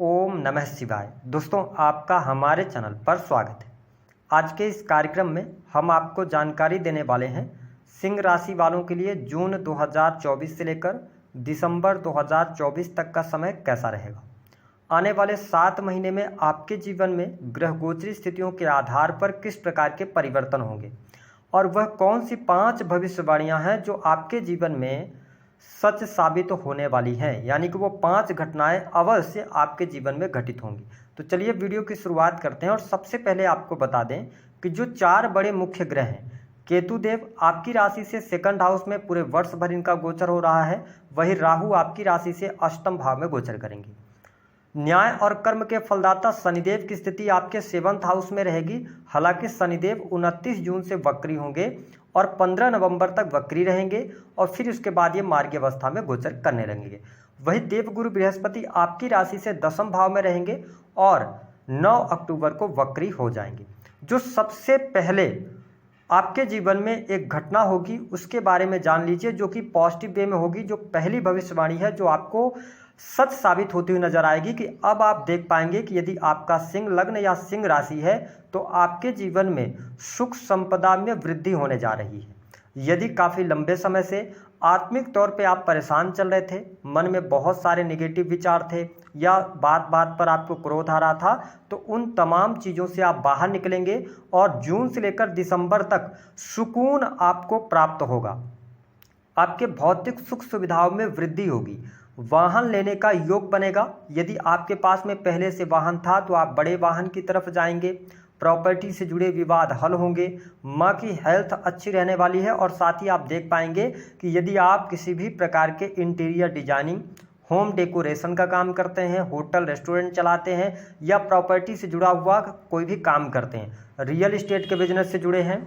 ओम नमः शिवाय। दोस्तों, आपका हमारे चैनल पर स्वागत है। आज के इस कार्यक्रम में हम आपको जानकारी देने वाले हैं सिंह राशि वालों के लिए जून 2024 से लेकर दिसंबर 2024 तक का समय कैसा रहेगा। आने वाले 7 महीने में आपके जीवन में ग्रह गोचरी स्थितियों के आधार पर किस प्रकार के परिवर्तन होंगे और वह कौन सी 5 भविष्यवाणियां हैं जो आपके जीवन में सच साबित होने वाली हैं, यानी कि वो 5 घटनाएं अवश्य आपके जीवन में घटित होंगी। तो चलिए वीडियो की शुरुआत करते हैं और सबसे पहले आपको बता दें कि जो 4 बड़े मुख्य ग्रह हैं, केतु देव आपकी राशि से सेकंड हाउस में पूरे वर्ष भर इनका गोचर हो रहा है। वही राहु आपकी राशि से अष्टम भाव में गोचर करेंगे। न्याय और कर्म के फलदाता शनिदेव की स्थिति आपके 7th हाउस में रहेगी। हालांकि शनिदेव 29 जून से वक्री होंगे और 15 नवंबर तक वक्री रहेंगे और फिर उसके बाद ये मार्गी अवस्था में गोचर करने लगेंगे। वही देवगुरु बृहस्पति आपकी राशि से 10वें भाव में रहेंगे और 9 अक्टूबर को वक्री हो जाएंगे। जो सबसे पहले आपके जीवन में एक घटना होगी उसके बारे में जान लीजिए, जो कि पॉजिटिव वे में होगी। जो पहली भविष्यवाणी है जो आपको सच साबित होती हुई नजर आएगी कि अब आप देख पाएंगे कि यदि आपका सिंह लग्न या सिंह राशि है तो आपके जीवन में सुख संपदा में वृद्धि होने जा रही है। यदि काफ़ी लंबे समय से आत्मिक तौर पे आप परेशान चल रहे थे, मन में बहुत सारे नेगेटिव विचार थे या बात बात पर आपको क्रोध आ रहा था, तो उन तमाम चीज़ों से आप बाहर निकलेंगे और जून से लेकर दिसंबर तक सुकून आपको प्राप्त होगा। आपके भौतिक सुख सुविधाओं में वृद्धि होगी। वाहन लेने का योग बनेगा। यदि आपके पास में पहले से वाहन था तो आप बड़े वाहन की तरफ जाएंगे। प्रॉपर्टी से जुड़े विवाद हल होंगे। माँ की हेल्थ अच्छी रहने वाली है और साथ ही आप देख पाएंगे कि यदि आप किसी भी प्रकार के इंटीरियर डिजाइनिंग, होम डेकोरेशन का काम करते हैं, होटल रेस्टोरेंट चलाते हैं या प्रॉपर्टी से जुड़ा हुआ कोई भी काम करते हैं, रियल इस्टेट के बिजनेस से जुड़े हैं,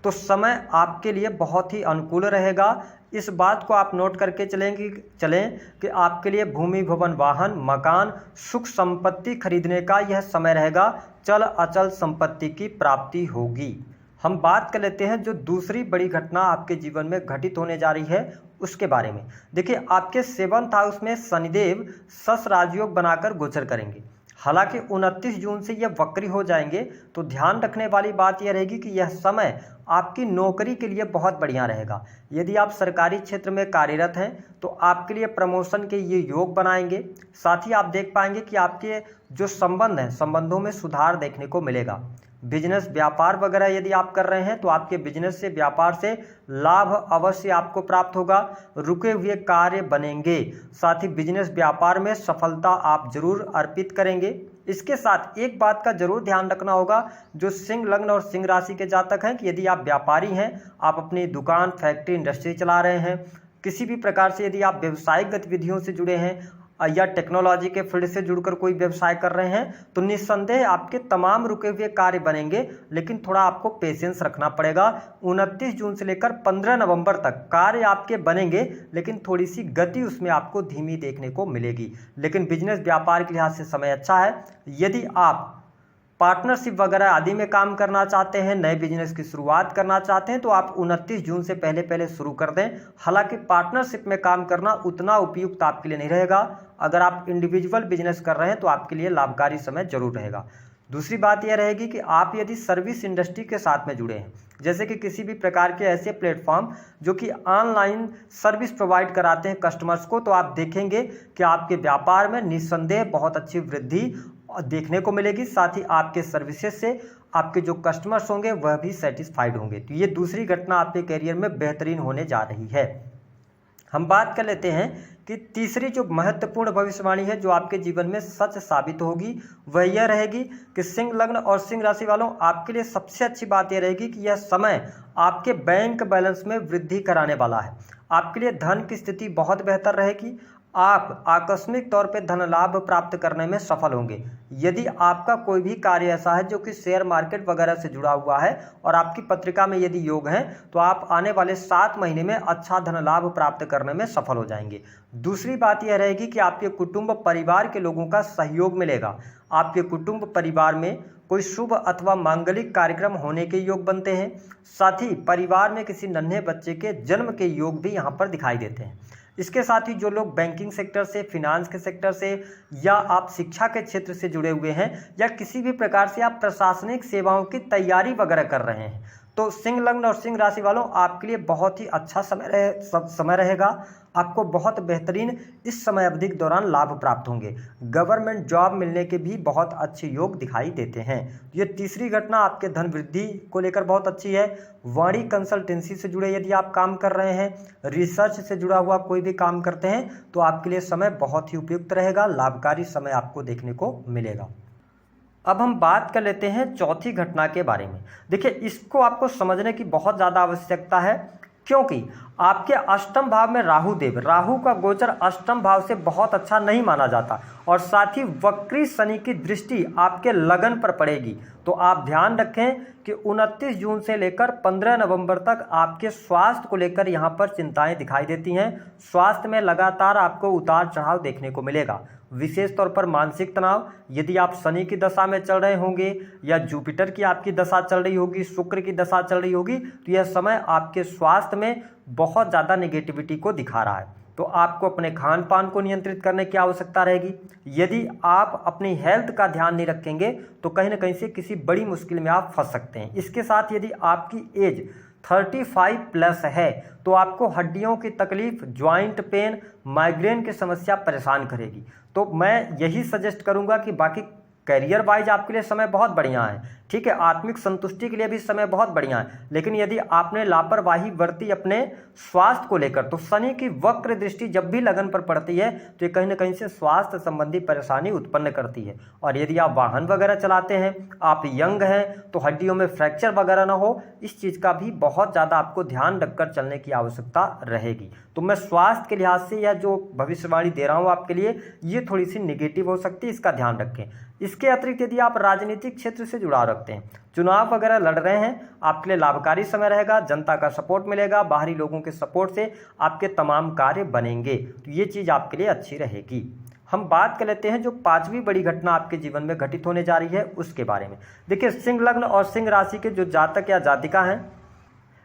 तो समय आपके लिए बहुत ही अनुकूल रहेगा। इस बात को आप नोट करके चलें कि आपके लिए भूमि, भवन, वाहन, मकान, सुख संपत्ति खरीदने का यह समय रहेगा। चल अचल संपत्ति की प्राप्ति होगी। हम बात कर लेते हैं जो दूसरी बड़ी घटना आपके जीवन में घटित होने जा रही है उसके बारे में। देखिए, आपके 7th हाउस में शनिदेव सस राजयोग बनाकर गोचर करेंगे। हालांकि 29 जून से यह वक्री हो जाएंगे, तो ध्यान रखने वाली बात यह रहेगी कि यह समय आपकी नौकरी के लिए बहुत बढ़िया रहेगा। यदि आप सरकारी क्षेत्र में कार्यरत हैं तो आपके लिए प्रमोशन के ये योग बनाएंगे। साथ ही आप देख पाएंगे कि आपके जो संबंध हैं, संबंधों में सुधार देखने को मिलेगा। बिजनेस, व्यापार वगैरह यदि आप कर रहे हैं तो आपके बिजनेस से, व्यापार से लाभ अवश्य आपको प्राप्त होगा। रुके हुए कार्य बनेंगे। साथ ही बिजनेस, व्यापार में सफलता आप जरूर अर्पित करेंगे। इसके साथ एक बात का जरूर ध्यान रखना होगा, जो सिंह लग्न और सिंह राशि के जातक हैं, कि यदि आप व्यापारी हैं, आप अपनी दुकान, फैक्ट्री, इंडस्ट्री चला रहे हैं, किसी भी प्रकार से यदि आप व्यावसायिक गतिविधियों से जुड़े हैं या टेक्नोलॉजी के फील्ड से जुड़कर कोई व्यवसाय कर रहे हैं, तो निस्संदेह आपके तमाम रुके हुए कार्य बनेंगे। लेकिन थोड़ा आपको पेशेंस रखना पड़ेगा। 29 जून से लेकर 15 नवंबर तक कार्य आपके बनेंगे, लेकिन थोड़ी सी गति उसमें आपको धीमी देखने को मिलेगी। लेकिन बिजनेस, व्यापार के लिहाज से समय अच्छा है। यदि आप पार्टनरशिप वगैरह आदि में काम करना चाहते हैं, नए बिजनेस की शुरुआत करना चाहते हैं, तो आप 29 जून से पहले शुरू कर दें। हालांकि पार्टनरशिप में काम करना उतना उपयुक्त आपके लिए नहीं रहेगा। अगर आप इंडिविजुअल बिजनेस कर रहे हैं तो आपके लिए लाभकारी समय जरूर रहेगा। दूसरी बात यह रहेगी कि आप यदि सर्विस इंडस्ट्री के साथ में जुड़े हैं, जैसे कि किसी भी प्रकार के ऐसे प्लेटफॉर्म जो कि ऑनलाइन सर्विस प्रोवाइड कराते हैं कस्टमर्स को, तो आप देखेंगे कि आपके व्यापार में निस्संदेह बहुत अच्छी वृद्धि देखने को मिलेगी। साथ ही आपके सर्विसेज से आपके जो कस्टमर्स होंगे वह भी सेटिस्फाइड होंगे। तो ये दूसरी घटना आपके करियर में बेहतरीन होने जा रही है। हम बात कर लेते हैं कि तीसरी जो महत्वपूर्ण भविष्यवाणी है जो आपके जीवन में सच साबित होगी, वह यह रहेगी कि सिंह लग्न और सिंह राशि वालों, आपके लिए सबसे अच्छी बात यह रहेगी कि यह समय आपके बैंक बैलेंस में वृद्धि कराने वाला है। आपके लिए धन की स्थिति बहुत बेहतर रहेगी। आप आकस्मिक तौर पे धन लाभ प्राप्त करने में सफल होंगे। यदि आपका कोई भी कार्य ऐसा है जो कि शेयर मार्केट वगैरह से जुड़ा हुआ है और आपकी पत्रिका में यदि योग है, तो आप आने वाले 7 महीने में अच्छा धन लाभ प्राप्त करने में सफल हो जाएंगे। दूसरी बात यह रहेगी कि आपके कुटुंब परिवार के लोगों का सहयोग मिलेगा। आपके कुटुंब परिवार में कोई शुभ अथवा मांगलिक कार्यक्रम होने के योग बनते हैं। साथ ही परिवार में किसी नन्हे बच्चे के जन्म के योग भी यहाँ पर दिखाई देते हैं। इसके साथ ही जो लोग बैंकिंग सेक्टर से, फिनांस के सेक्टर से, या आप शिक्षा के क्षेत्र से जुड़े हुए हैं, या किसी भी प्रकार से आप प्रशासनिक सेवाओं की तैयारी वगैरह कर रहे हैं, तो सिंह लग्न और सिंह राशि वालों आपके लिए बहुत ही अच्छा समय रहेगा। आपको बहुत बेहतरीन इस समय अवधि के दौरान लाभ प्राप्त होंगे। गवर्नमेंट जॉब मिलने के भी बहुत अच्छे योग दिखाई देते हैं। ये तीसरी घटना आपके धन वृद्धि को लेकर बहुत अच्छी है। वाणी कंसल्टेंसी से जुड़े यदि आप काम कर रहे हैं, रिसर्च से जुड़ा हुआ कोई भी काम करते हैं, तो आपके लिए समय बहुत ही उपयुक्त रहेगा, लाभकारी समय आपको देखने को मिलेगा। अब हम बात कर लेते हैं चौथी घटना के बारे में। देखिए, इसको आपको समझने की बहुत ज़्यादा आवश्यकता है, क्योंकि आपके अष्टम भाव में राहु का गोचर अष्टम भाव से बहुत अच्छा नहीं माना जाता, और साथ ही वक्री शनि की दृष्टि आपके लगन पर पड़ेगी। तो आप ध्यान रखें कि 29 जून से लेकर 15 नवंबर तक आपके स्वास्थ्य को लेकर यहाँ पर चिंताएं दिखाई देती हैं। स्वास्थ्य में लगातार आपको उतार चढ़ाव देखने को मिलेगा, विशेष तौर पर मानसिक तनाव। यदि आप शनि की दशा में चल रहे होंगे, या जुपिटर की आपकी दशा चल रही होगी, शुक्र की दशा चल रही होगी, तो यह समय आपके स्वास्थ्य में बहुत ज़्यादा नेगेटिविटी को दिखा रहा है। तो आपको अपने खान पान को नियंत्रित करने की आवश्यकता रहेगी। यदि आप अपनी हेल्थ का ध्यान नहीं रखेंगे तो कहीं ना कहीं से किसी बड़ी मुश्किल में आप फंस सकते हैं। इसके साथ यदि आपकी एज 35 प्लस है तो आपको हड्डियों की तकलीफ, ज्वाइंट पेन, माइग्रेन की समस्या परेशान करेगी। तो मैं यही सजेस्ट करूंगा कि बाकी करियर वाइज आपके लिए समय बहुत बढ़िया है, ठीक है, आत्मिक संतुष्टि के लिए भी समय बहुत बढ़िया है, लेकिन यदि आपने लापरवाही बरती अपने स्वास्थ्य को लेकर, तो शनि की वक्र दृष्टि जब भी लगन पर पड़ती है तो ये कहीं ना कहीं से स्वास्थ्य संबंधी परेशानी उत्पन्न करती है। और यदि आप वाहन वगैरह चलाते हैं, आप यंग हैं, तो हड्डियों में फ्रैक्चर वगैरह ना हो, इस चीज़ का भी बहुत ज़्यादा आपको ध्यान रखकर चलने की आवश्यकता रहेगी। तो मैं स्वास्थ्य के लिहाज से यह जो भविष्यवाणी दे रहा हूँ आपके लिए, ये थोड़ी सी निगेटिव हो सकती है, इसका ध्यान रखें। इसके अतिरिक्त यदि आप राजनीतिक क्षेत्र से जुड़ाव रखते हैं, चुनाव वगैरह लड़ रहे हैं, आपके लिए लाभकारी समय रहेगा, जनता का सपोर्ट मिलेगा, बाहरी लोगों के सपोर्ट से आपके तमाम कार्य बनेंगे, तो ये चीज़ आपके लिए अच्छी रहेगी। हम बात कर लेते हैं जो पांचवी बड़ी घटना आपके जीवन में घटित होने जा रही है उसके बारे में। देखिए, सिंह लग्न और सिंह राशि के जो जातक या जातिका हैं,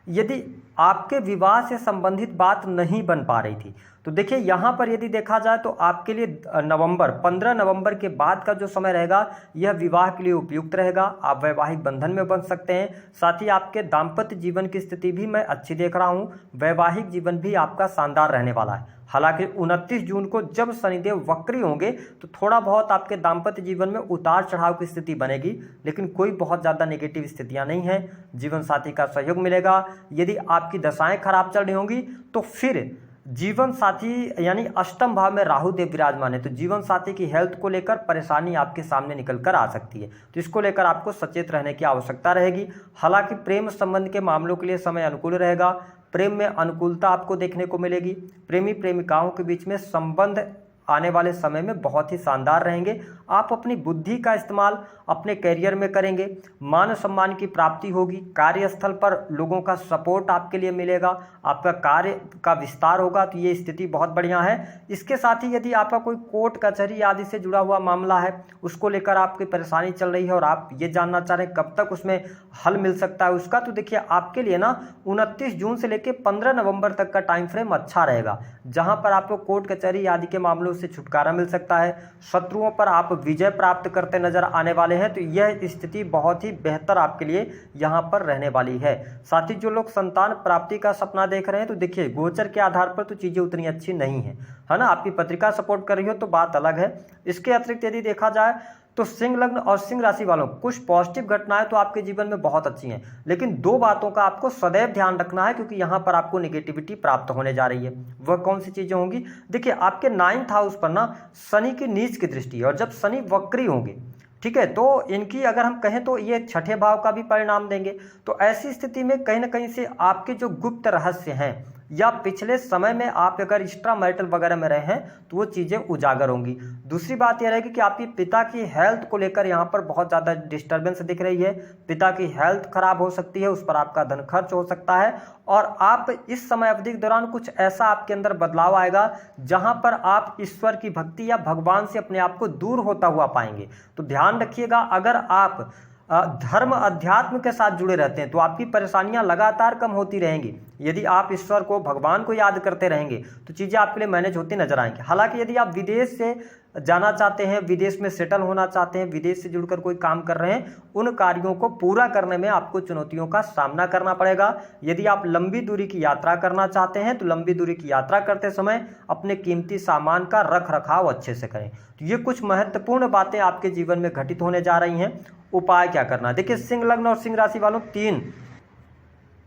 यदि आपके विवाह से संबंधित बात नहीं बन पा रही थी, तो देखिए यहाँ पर यदि देखा जाए तो आपके लिए 15 नवंबर के बाद का जो समय रहेगा यह विवाह के लिए उपयुक्त रहेगा। आप वैवाहिक बंधन में बन सकते हैं। साथ ही आपके दाम्पत्य जीवन की स्थिति भी मैं अच्छी देख रहा हूँ, वैवाहिक जीवन भी आपका शानदार रहने वाला है। हालांकि 29 जून को जब शनिदेव वक्री होंगे तो थोड़ा बहुत आपके दाम्पत्य जीवन में उतार चढ़ाव की स्थिति बनेगी, लेकिन कोई बहुत ज़्यादा नेगेटिव स्थितियां नहीं हैं। जीवन साथी का सहयोग मिलेगा। यदि आपकी दशाएं खराब चल रही होंगी तो फिर जीवन साथी यानी अष्टम भाव में राहु देव विराजमान है, तो जीवन साथी की हेल्थ को लेकर परेशानी आपके सामने निकल कर आ सकती है, तो इसको लेकर आपको सचेत रहने की आवश्यकता रहेगी। हालांकि प्रेम संबंध के मामलों के लिए समय अनुकूल रहेगा। प्रेम में अनुकूलता आपको देखने को मिलेगी। प्रेमी प्रेमिकाओं के बीच में संबंध आने वाले समय में बहुत ही शानदार रहेंगे। आप अपनी बुद्धि का इस्तेमाल अपने करियर में करेंगे, मान सम्मान की प्राप्ति होगी, कार्यस्थल पर लोगों का सपोर्ट आपके लिए मिलेगा, आपका कार्य का विस्तार होगा, तो ये स्थिति बहुत बढ़िया है। इसके साथ ही यदि आपका कोई कोर्ट कचहरी आदि से जुड़ा हुआ मामला है, उसको लेकर आपकी परेशानी चल रही है और आप ये जानना चाह रहे हैं कब तक उसमें हल मिल सकता है उसका, तो देखिए आपके लिए ना 29 जून से लेकर 15 नवंबर तक का टाइम फ्रेम अच्छा रहेगा, जहां पर आपको कोर्ट कचहरी आदि के मामलों से छुटकारा मिल सकता है। शत्रुओं पर आप विजय प्राप्त करते नजर आने वाले हैं, तो यह स्थिति बहुत ही बेहतर आपके लिए यहाँ पर रहने वाली है। साथ ही जो लोग संतान प्राप्ति का सपना देख रहे हैं, तो देखिए गोचर के आधार पर तो चीज़ें उतनी अच्छी नहीं है ना। आपकी पत्रिका सपोर्ट कर रही हो तो बात अलग है। इसके अतिरिक्त यदि देखा जाए तो सिंह लग्न और सिंह राशि वालों कुछ पॉजिटिव घटनाएं तो आपके जीवन में बहुत अच्छी हैं, लेकिन दो बातों का आपको सदैव ध्यान रखना है, क्योंकि यहां पर आपको नेगेटिविटी प्राप्त होने जा रही है। वह कौन सी चीजें होंगी? देखिए आपके 9th हाउस पर ना शनि की नीच की दृष्टि, और जब शनि वक्री होंगे, ठीक है, तो इनकी अगर हम कहें तो ये छठे भाव का भी परिणाम देंगे। तो ऐसी स्थिति में कहीं ना कहीं से आपके जो गुप्त रहस्य हैं या पिछले समय में आप अगर एक्स्ट्रा मैरिटल वगैरह में रहे हैं तो वो चीज़ें उजागर होंगी। दूसरी बात यह रहेगी कि आपके पिता की हेल्थ को लेकर यहाँ पर बहुत ज़्यादा डिस्टर्बेंस दिख रही है। पिता की हेल्थ खराब हो सकती है, उस पर आपका धन खर्च हो सकता है, और आप इस समय अवधि के दौरान कुछ ऐसा आपके अंदर बदलाव आएगा जहाँ पर आप ईश्वर की भक्ति या भगवान से अपने आप को दूर होता हुआ पाएंगे। तो ध्यान रखिएगा, अगर आप धर्म अध्यात्म के साथ जुड़े रहते हैं तो आपकी परेशानियां लगातार कम होती रहेंगी। यदि आप ईश्वर को, भगवान को याद करते रहेंगे तो चीज़ें आपके लिए मैनेज होती नजर आएंगी। हालांकि यदि आप विदेश से जाना चाहते हैं, विदेश में सेटल होना चाहते हैं, विदेश से जुड़कर कोई काम कर रहे हैं, उन कार्यों को पूरा करने में आपको चुनौतियों का सामना करना पड़ेगा। यदि आप लंबी दूरी की यात्रा करना चाहते हैं तो लंबी दूरी की यात्रा करते समय अपने कीमती सामान का रख रखाव अच्छे से करें। तो ये कुछ महत्वपूर्ण बातें आपके जीवन में घटित होने जा रही हैं। उपाय क्या करना, देखिए सिंह लग्न और सिंह राशि वालों 3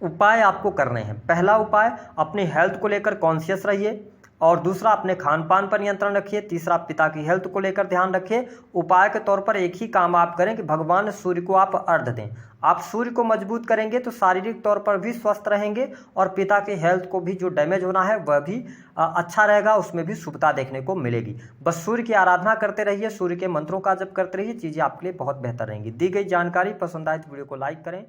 उपाय आपको करने हैं। पहला उपाय, अपनी हेल्थ को लेकर कॉन्शियस रहिए, और दूसरा, अपने खान पान पर नियंत्रण रखिए। तीसरा, पिता की हेल्थ को लेकर ध्यान रखिए। उपाय के तौर पर एक ही काम आप करें कि भगवान सूर्य को आप अर्घ्य दें। आप सूर्य को मजबूत करेंगे तो शारीरिक तौर पर भी स्वस्थ रहेंगे और पिता के हेल्थ को भी जो डैमेज होना है वह भी अच्छा रहेगा, उसमें भी शुभता देखने को मिलेगी। बस सूर्य की आराधना करते रहिए, सूर्य के मंत्रों का जप करते रहिए, चीज़ें आपके लिए बहुत बेहतर रहेंगी। दी गई जानकारी पसंद आए तो वीडियो को लाइक करें।